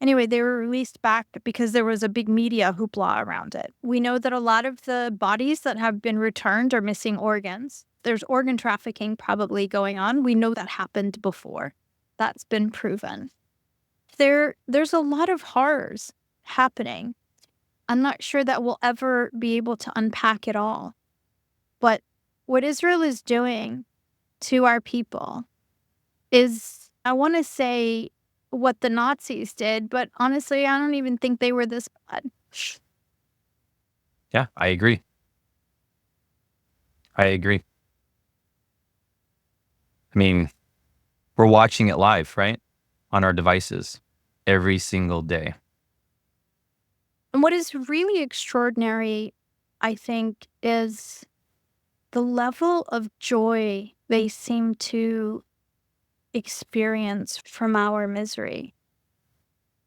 Anyway, they were released back because there was a big media hoopla around it. We know that a lot of the bodies that have been returned are missing organs. There's organ trafficking probably going on. We know that happened before. That's been proven. There's a lot of horrors happening. I'm not sure that we'll ever be able to unpack it all. But what Israel is doing to our people is, I want to say what the Nazis did, but honestly, I don't even think they were this bad. Yeah, I agree. I mean, we're watching it live, right? On our devices every single day. And what is really extraordinary, I think, is the level of joy they seem to experience from our misery.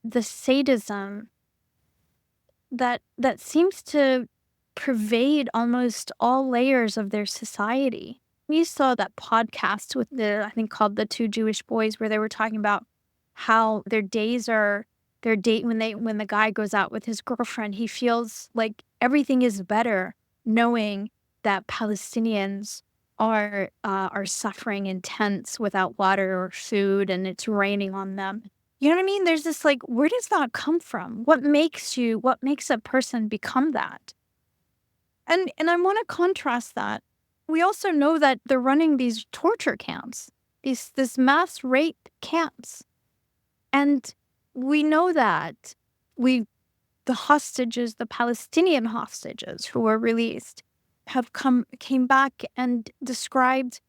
The sadism that seems to pervade almost all layers of their society. We saw that podcast with I think called The Two Jewish Boys, where they were talking about how their date when the guy goes out with his girlfriend, he feels like everything is better knowing that Palestinians are suffering in tents without water or food, and it's raining on them. You know what I mean? There's this like, where does that come from? What makes a person become that? And I want to contrast that. We also know that they're running these torture camps, this mass rape camps. And we know that the hostages, the Palestinian hostages who were released, came back and described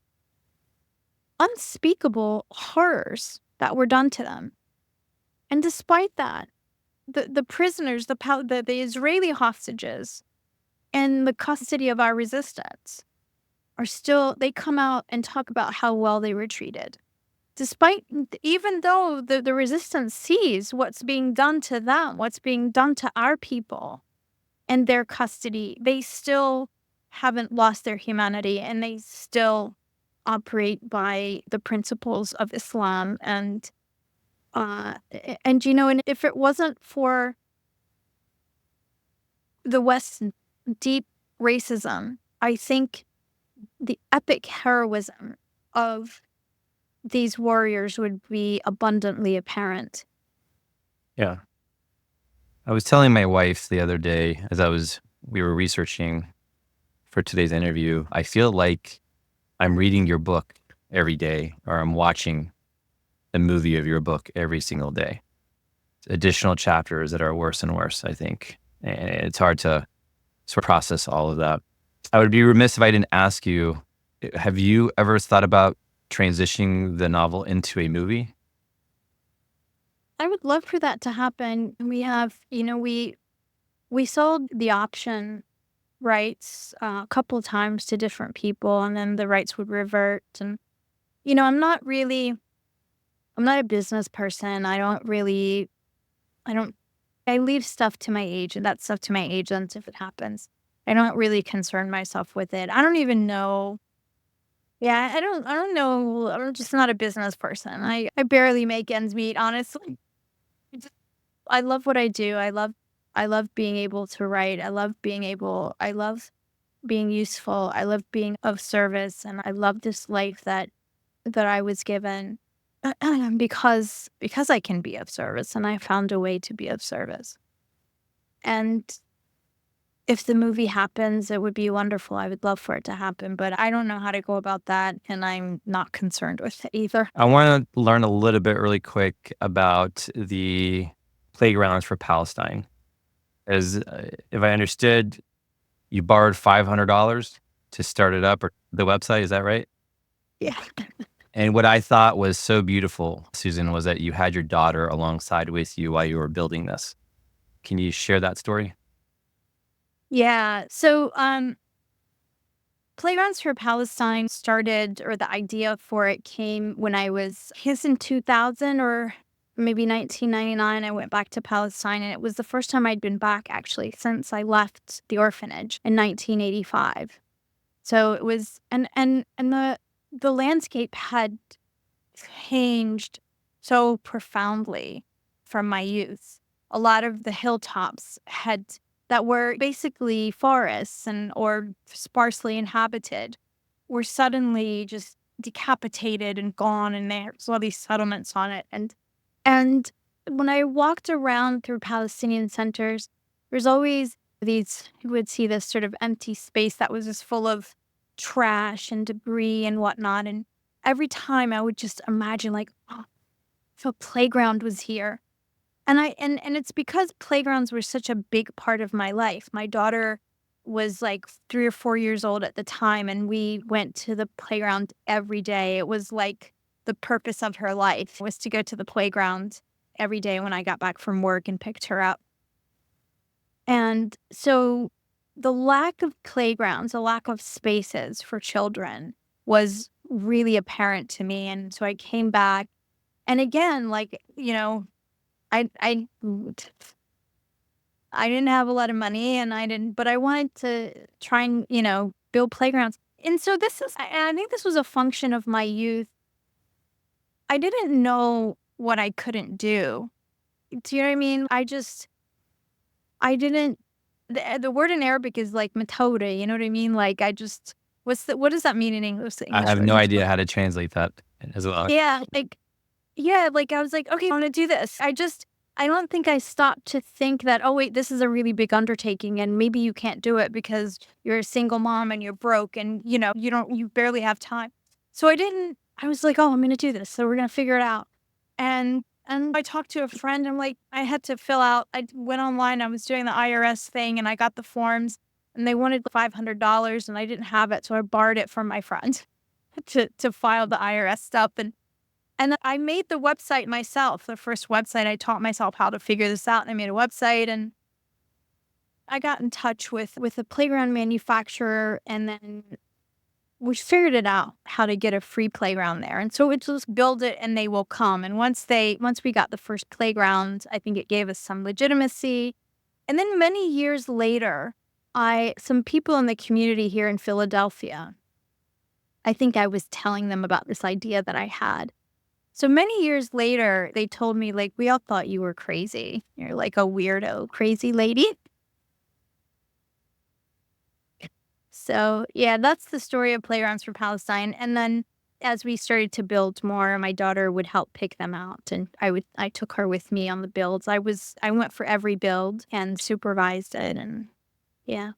unspeakable horrors that were done to them. And despite that, the prisoners, the Israeli hostages in the custody of our resistance they come out and talk about how well they were treated. Even though the resistance sees what's being done to them, what's being done to our people in their custody, they still haven't lost their humanity, and they still operate by the principles of Islam. And if it wasn't for the West's deep racism, I think the epic heroism of these warriors would be abundantly apparent. Yeah. I was telling my wife the other day as we were researching for today's interview, I feel like I'm reading your book every day, or I'm watching the movie of your book every single day. Additional chapters that are worse and worse, I think. And it's hard to sort of process all of that. I would be remiss if I didn't ask you, have you ever thought about transitioning the novel into a movie? I would love for that to happen. We have, we sold the option rights a couple of times to different people, and then the rights would revert. And, I'm not a business person. I leave stuff to my agent, that stuff to my agent if it happens. I don't really concern myself with it. I don't even know. Yeah, I don't know. I'm just not a business person. I barely make ends meet, honestly. I love what I do. I love being able to write. I love being useful. I love being of service, and I love this life that I was given because I can be of service, and I found a way to be of service. And if the movie happens, it would be wonderful. I would love for it to happen, but I don't know how to go about that, and I'm not concerned with it either. I want to learn a little bit really quick about the Playgrounds for Palestine. As if I understood, you borrowed $500 to start it up, or the website. Is that right? Yeah. And what I thought was so beautiful, Susan, was that you had your daughter alongside with you while you were building this. Can you share that story? Yeah. So, Playgrounds for Palestine started, or the idea for it came when I guess in 2000 or maybe 1999. I went back to Palestine, and it was the first time I'd been back actually since I left the orphanage in 1985. So it was, and the landscape had changed so profoundly from my youth. A lot of the hilltops that were basically forests or sparsely inhabited were suddenly just decapitated and gone, and there's all these settlements on it. And when I walked around through Palestinian centers, there's always you would see this sort of empty space that was just full of trash and debris and whatnot. And every time I would just imagine, like, oh, if a playground was here. And it's because playgrounds were such a big part of my life. My daughter was like 3 or 4 years old at the time, and we went to the playground every day. It was like the purpose of her life was to go to the playground every day when I got back from work and picked her up. And so the lack of playgrounds, the lack of spaces for children was really apparent to me. And so I came back, and again, like, I I didn't have a lot of money but I wanted to try and, build playgrounds. And so I think this was a function of my youth. I didn't know what I couldn't do. Do you know what I mean? I didn't, the word in Arabic is like metoda, you know what I mean? Like what does that mean in English? The I English have word. no idea how to translate that as well. Yeah, like I was like, okay, I want to do this. I don't think I stopped to think that, oh wait, this is a really big undertaking and maybe you can't do it because you're a single mom and you're broke and you barely have time. So I was like, oh, I'm going to do this. So we're going to figure it out. And I talked to a friend. I'm like, I had to fill out, I went online, I was doing the IRS thing and I got the forms and they wanted $500 and I didn't have it. So I borrowed it from my friend to file the IRS stuff. And I made the website myself. The first website, I taught myself how to figure this out. And I made a website and I got in touch with a playground manufacturer and then we figured it out how to get a free playground there. And so it's just build it and they will come. And once we got the first playground, I think it gave us some legitimacy. And then many years later, some people in the community here in Philadelphia, I think I was telling them about this idea that I had. So many years later, they told me, like, we all thought you were crazy. You're like a weirdo, crazy lady. So, yeah, that's the story of Playgrounds for Palestine. And then as we started to build more, my daughter would help pick them out. And I took her with me on the builds. I went for every build and supervised it. And yeah.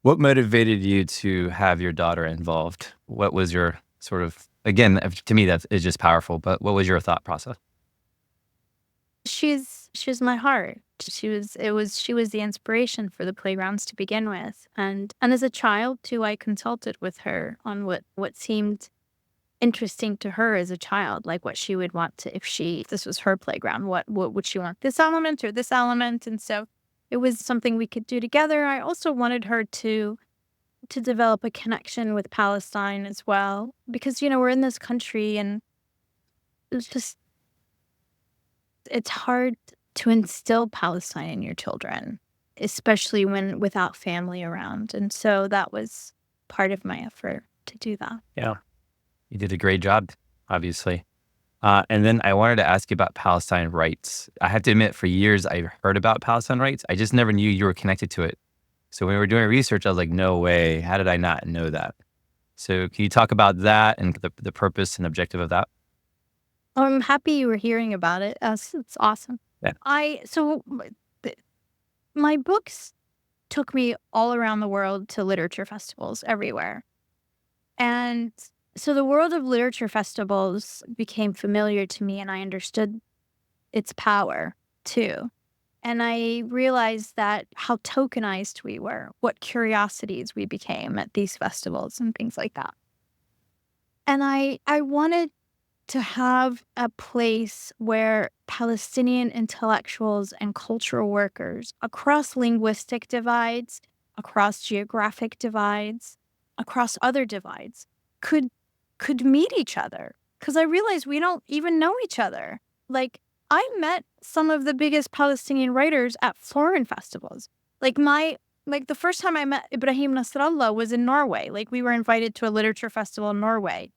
What motivated you to have your daughter involved? What was your sort of, again, to me, that is just powerful, but what was your thought process? She's my heart. She was the inspiration for the playgrounds to begin with. And as a child too, I consulted with her on what seemed interesting to her as a child, like what she would want to, if this was her playground, what would she want, this element or this element? And so it was something we could do together. I also wanted her to develop a connection with Palestine as well, because, we're in this country and it's hard to instill Palestine in your children, especially without family around. And so that was part of my effort to do that. Yeah, you did a great job, obviously. And then I wanted to ask you about Palestine rights. I have to admit, for years, I've heard about Palestine rights. I just never knew you were connected to it. So when we were doing research, I was like, no way. How did I not know that? So can you talk about that and the purpose and objective of that? I'm happy you were hearing about it. It's awesome. Yeah. My books took me all around the world to literature festivals everywhere. And so the world of literature festivals became familiar to me and I understood its power too. And I realized that how tokenized we were, what curiosities we became at these festivals and things like that. And I wanted to have a place where Palestinian intellectuals and cultural workers across linguistic divides, across geographic divides, across other divides could meet each other. Because I realized we don't even know each other. Like, I met some of the biggest Palestinian writers at foreign festivals. Like the first time I met Ibrahim Nasrallah was in Norway. Like, we were invited to a literature festival in Norway.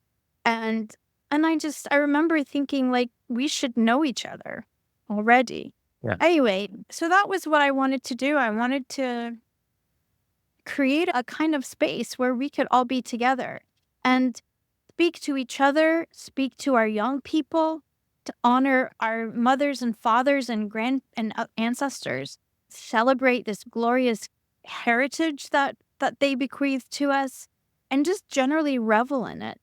And I remember thinking, like, we should know each other already. Yeah. Anyway, so that was what I wanted to do. I wanted to create a kind of space where we could all be together and speak to each other, speak to our young people, to honor our mothers and fathers and ancestors, celebrate this glorious heritage that they bequeathed to us, and just generally revel in it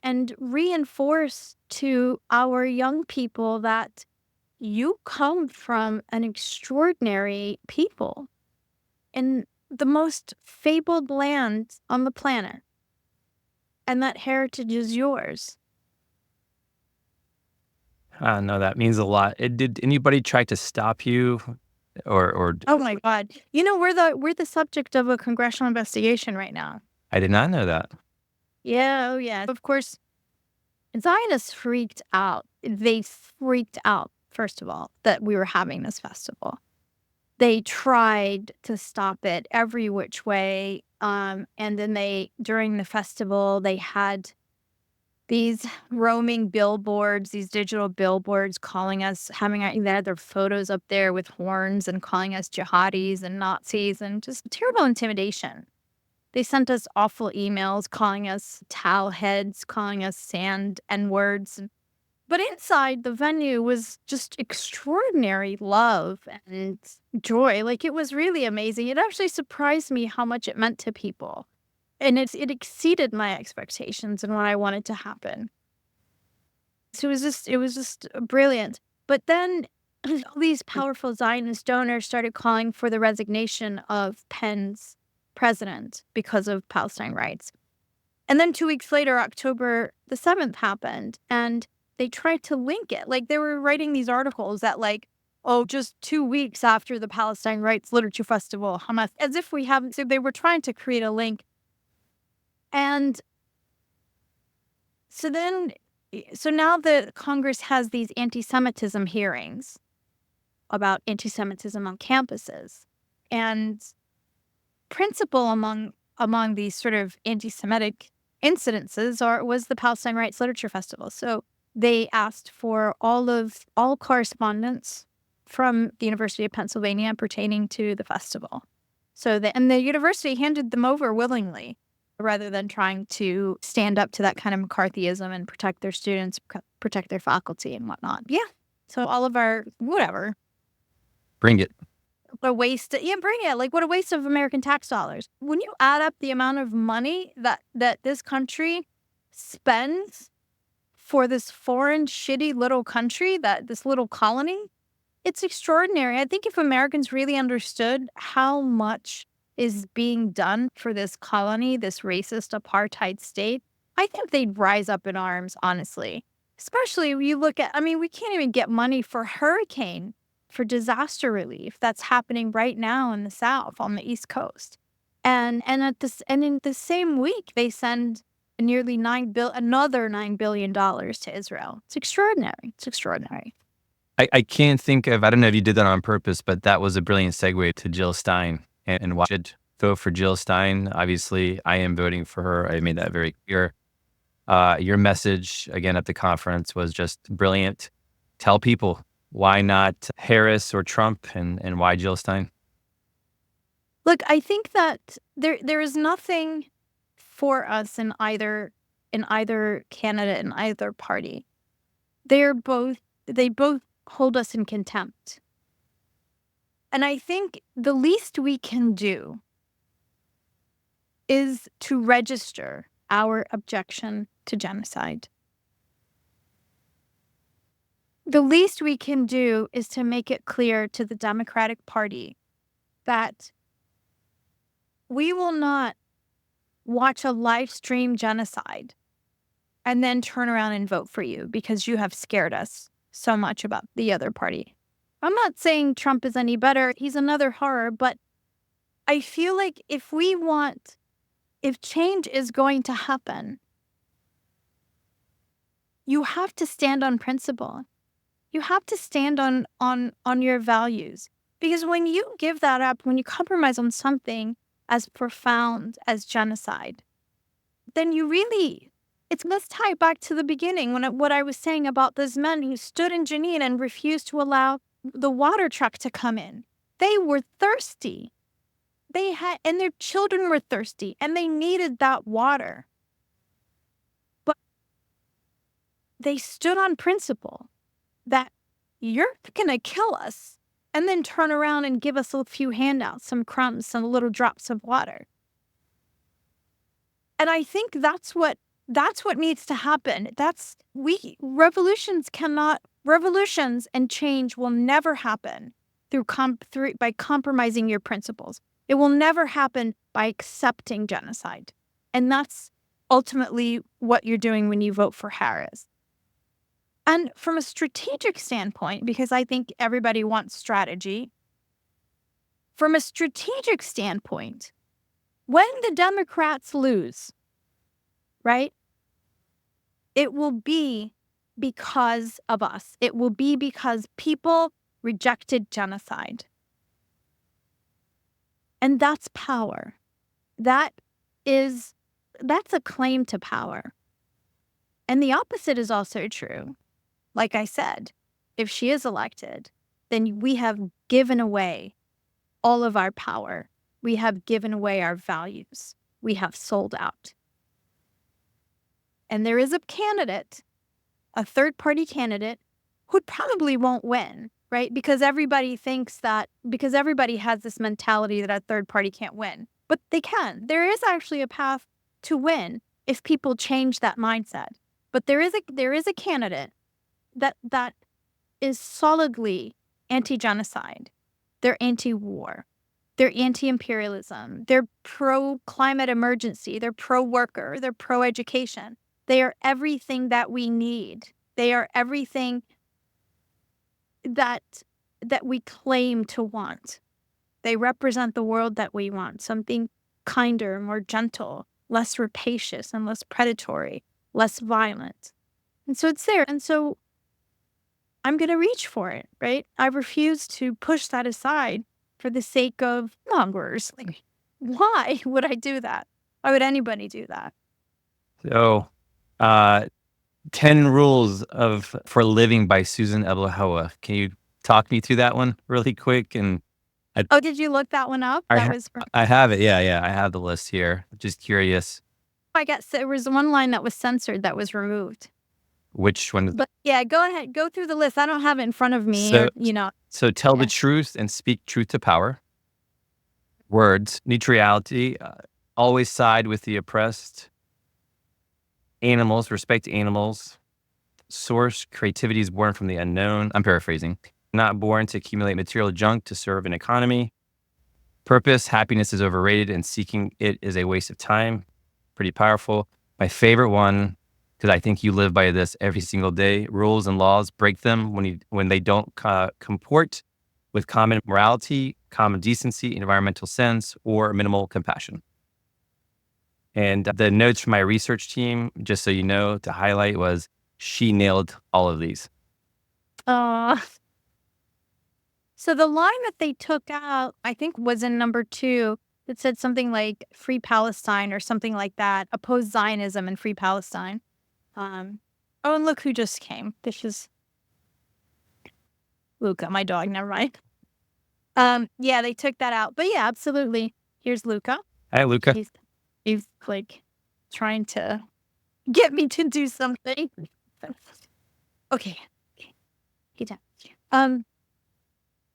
and reinforce to our young people that you come from an extraordinary people in the most fabled land on the planet, and that heritage is yours. No, that means a lot. Did anybody try to stop you or? Oh my God. We're the subject of a congressional investigation right now. I did not know that. Yeah, oh yeah. Of course, Zionists freaked out. They freaked out, first of all, that we were having this festival. they tried to stop it every which way. And then during the festival, they had these roaming billboards, these digital billboards calling us, they had their photos up there with horns and calling us jihadis and Nazis and just terrible intimidation. They sent us awful emails calling us towel heads, calling us sand N-words. But inside the venue was just extraordinary love and joy. Like, it was really amazing. It actually surprised me how much it meant to people. And it exceeded my expectations and what I wanted to happen. So it was just brilliant. But then all these powerful Zionist donors started calling for the resignation of Penn's president because of Palestine rights. And then 2 weeks later, October the 7th happened, and they tried to link it. Like, they were writing these articles that, like, oh, just 2 weeks after the Palestine Rights Literature Festival, Hamas, as if we haven't. So they were trying to create a link. And so now the Congress has these anti-Semitism hearings about anti-Semitism on campuses. And principal among these sort of anti-Semitic incidences was the Palestine Rights Literature Festival. So they asked for all correspondence from the University of Pennsylvania pertaining to the festival. And the university handed them over willingly, rather than trying to stand up to that kind of McCarthyism and protect their students, protect their faculty and whatnot. Yeah. So all of our, whatever. Bring it. What a waste. Yeah, bring it. Like, what a waste of American tax dollars. When you add up the amount of money that this country spends for this foreign, shitty little country, this little colony, it's extraordinary. I think if Americans really understood how much is being done for this colony, this racist apartheid state, I think they'd rise up in arms, honestly. Especially when you look at, we can't even get money for disaster relief that's happening right now in the South, on the East Coast. And in the same week, they send nearly another $9 billion to Israel. It's extraordinary. It's extraordinary. I can't think of, I don't know if you did that on purpose, but that was a brilliant segue to Jill Stein. And why should vote for Jill Stein? Obviously, I am voting for her. I made that very clear. Your message, again, at the conference was just brilliant. Tell people, why not Harris or Trump, and why Jill Stein? Look, I think that there is nothing for us in either candidate, in either party. They both hold us in contempt. And I think the least we can do is to register our objection to genocide. The least we can do is to make it clear to the Democratic Party that we will not watch a live stream genocide and then turn around and vote for you because you have scared us so much about the other party. I'm not saying Trump is any better. He's another horror, but I feel like if change is going to happen, you have to stand on principle. You have to stand on your values. Because when you give that up, when you compromise on something as profound as genocide, then let's tie it back to the beginning what I was saying about those men who stood in Jenin and refused to allow the water truck to come in. They were thirsty. And their children were thirsty, and they needed that water. But they stood on principle that you're going to kill us and then turn around and give us a few handouts, some crumbs, some little drops of water. And I think that's what needs to happen. Revolutions and change will never happen by compromising your principles. It will never happen by accepting genocide. And that's ultimately what you're doing when you vote for Harris. And from a strategic standpoint, because I think everybody wants strategy, from a strategic standpoint, when the Democrats lose, right, it will be because of us. It will be because people rejected genocide. And that's power. That's a claim to power. And the opposite is also true. Like I said, if she is elected, then we have given away all of our power. We have given away our values. We have sold out. And there is a candidate, a third-party candidate, who probably won't win, right? Because everybody has this mentality that a third party can't win. But they can. There is actually a path to win if people change that mindset. But there is a candidate that is solidly anti-genocide. They're anti-war. They're anti-imperialism. They're pro-climate emergency. They're pro-worker. They're pro-education. They are everything that we need. They are everything that we claim to want. They represent the world that we want, something kinder, more gentle, less rapacious and less predatory, less violent. And so it's there. And so I'm going to reach for it, right? I refuse to push that aside for the sake of numbers. Like, why would I do that? Why would anybody do that? So, 10 rules for living by Susan Abulhawa. Can you talk me through that one really quick? And did you look that one up? I have it. Yeah. I have the list here. Just curious. I guess there was one line that was censored that was removed. Which one? But yeah, go ahead. Go through the list. I don't have it in front of me. So tell the truth and speak truth to power. Words, neutrality, always side with the oppressed. Animals, respect animals. Source, creativity is born from the unknown. I'm paraphrasing. Not born to accumulate material junk to serve an economy. Purpose, happiness is overrated and seeking it is a waste of time. Pretty powerful. My favorite one, because I think you live by this every single day, rules and laws, break them when they don't comport with common morality, common decency, environmental sense, or minimal compassion. And the notes from my research team, just so you know, to highlight was she nailed all of these. So the line that they took out, I think, was in number 2. It said something like free Palestine or something like that, oppose Zionism and free Palestine. And look who just came. This is Luca, my dog. Never mind. Yeah, they took that out. But yeah, absolutely. Here's Luca. Hi, Luca. He's like trying to get me to do something. Okay. Get down.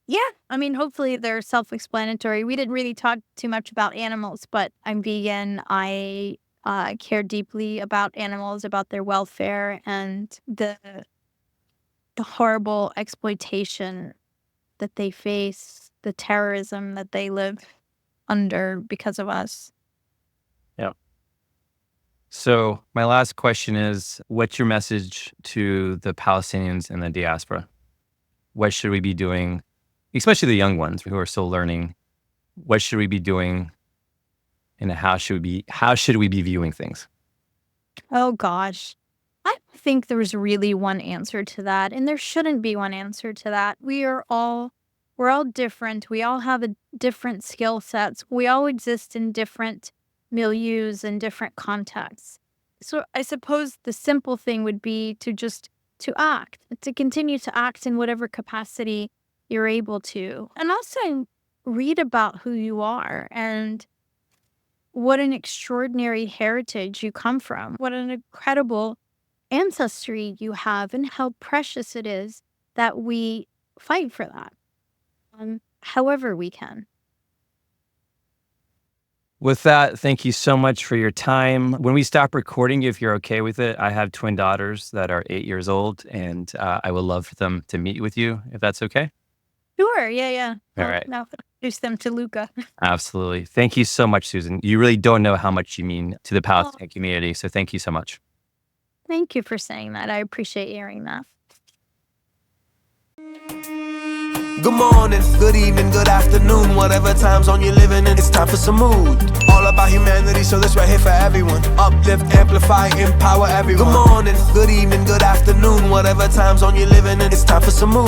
Yeah, I mean, hopefully they're self-explanatory. We didn't really talk too much about animals, but I'm vegan. I care deeply about animals, about their welfare, and the horrible exploitation that they face, the terrorism that they live under because of us. Yeah. So my last question is, what's your message to the Palestinians and the diaspora? What should we be doing, especially the young ones who are still learning? What should we be doing, and how should we be viewing things? Oh gosh, I don't think there's really one answer to that, and there shouldn't be one answer to that. We're all different. We all have different skill sets. We all exist in different milieus and different contexts. So I suppose the simple thing would be to continue to act in whatever capacity you're able to. And also read about who you are and what an extraordinary heritage you come from, what an incredible ancestry you have, and how precious it is that we fight for that, however we can. With that, thank you so much for your time. When we stop recording, if you're okay with it, I have twin daughters that are 8 years old, and I would love for them to meet with you, if that's okay. Sure, yeah. All right. Now introduce them to Luca. Absolutely. Thank you so much, Susan. You really don't know how much you mean to the Palestinian community, so thank you so much. Thank you for saying that. I appreciate hearing that. Good morning, good evening, good afternoon, whatever time zone you're living in, it's time for Sumud. All about humanity, so this right here for everyone. Uplift, amplify, empower everyone. Good morning, good evening, good afternoon, whatever time zone you're living in, it's time for Sumud.